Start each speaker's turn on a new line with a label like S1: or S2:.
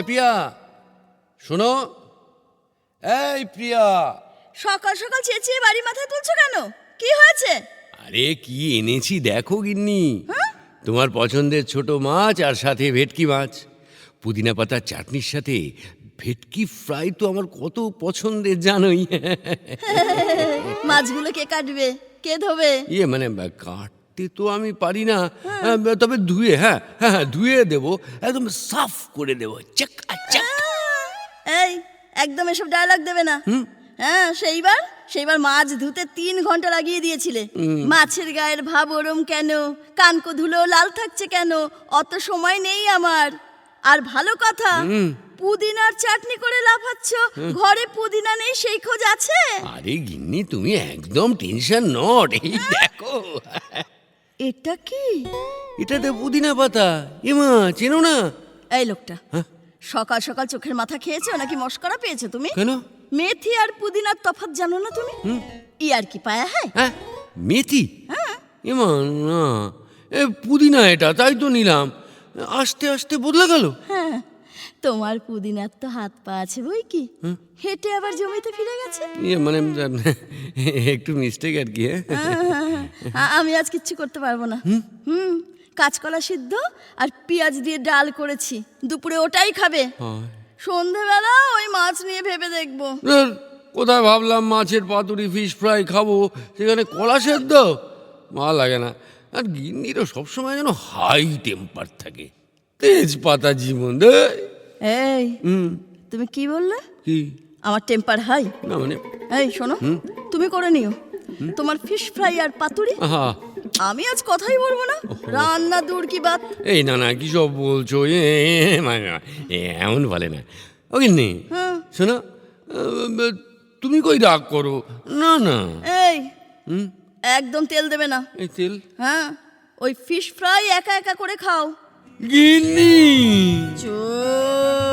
S1: প্রিয়া শোনো, এই প্রিয়া।
S2: সকাল সকাল চেঁচিয়ে বাড়ি মাথায় তুলছো কেন? কি হয়েছে?
S1: আরে কি এনেছি দেখো গিন্নি। তোমার পছন্দের ছোট মাছ আর সাথে ভেটকি মাছ। পুদিনা পাতার চাটনির সাথে ভেটকি ফ্রাই তো আমার কত পছন্দের জানোই।
S2: মাছগুলো কে কাটবে, কে ধোবে?
S1: মানে কাটতে তো আমি পারি না, তবে ধুয়ে ধুয়ে দেবো, একদম সাফ করে দেবো। Check check.
S2: এই একদম এসব ডায়লগ দেবে না। হ্যাঁ, সেইবার মাছ ধুতে 3 ঘন্টা লাগিয়ে দিয়েছিলে। মাছের গায়ের ভাব ওরম কেন? কানকো ধুলো লাল থাকছে কেন? অত সময় নেই আমার। আর ভালো কথা, পুদিনার চাটনি করে লাফাচ্ছ। ঘরে পুদিনা নেই সেই খোঁজ আছে?
S1: আরে গিন্নি তুমি একদম টেনশন নট। এই দেখো,
S2: এটা কি?
S1: এটাতে পুদিনা পাতা। এমা চেনো না?
S2: এই লোকটা সকাল সকাল চোখের মাথা খেয়েছো নাকি মস্করা পেয়েছো তুমি?
S1: কেন?
S2: মেথি আর পুদিনার তফাৎ জানো না তুমি? ইয়ার কি পায়া হ্যাঁ?
S1: মেথি? এমা না, পুদিনা এটা, তাই তো নিলাম। আস্তে আস্তে বদলে গেল।
S2: হ্যাঁ, তোমার পুদিনার তো হাত পা আছে বই কি, হেঁটে আবার জমিতে ফিরে গেছে।
S1: মানে একটু মিস্টেক আর কি।
S2: আমি আজ কিচ্ছু করতে পারবো না। কাঁচকলা সিদ্ধ আর পেঁয়াজ দিয়ে ডাল করেছি, দুপুরে ওটাই খাবে। সন্ধেবেলা ওই মাছ নিয়ে ভেবে দেখবো।
S1: কোথায় ভাবলাম মাছের পাতুরি ফিশ ফ্রাই খাবো, সেখানে কলা সেদ্ধ। ভালো লাগে না। আর গিন্নিরও সবসময় যেন হাই টেম্পার থাকে, তেজপাতা জীবন।
S2: এই তুমি কি বললে?
S1: কি?
S2: আমার টেম্পার হাই?
S1: না মানে
S2: এই শোনো, তুমি করে নিও তোমার ফিশ ফ্রাই আর পাতুরি। আমি আজ কথাই বলবো না, রান্না দূর কি বাত।
S1: এই না না, কি সব বলছো? এমন বলে না। ও গিন্নি শোনো, তুমি কই রাগ করো না না।
S2: এই একদম তেল দেবে না।
S1: এই তেল?
S2: হ্যাঁ, ওই ফিশ ফ্রাই একা একা করে খাও।
S1: গিন্নি
S2: চুপ।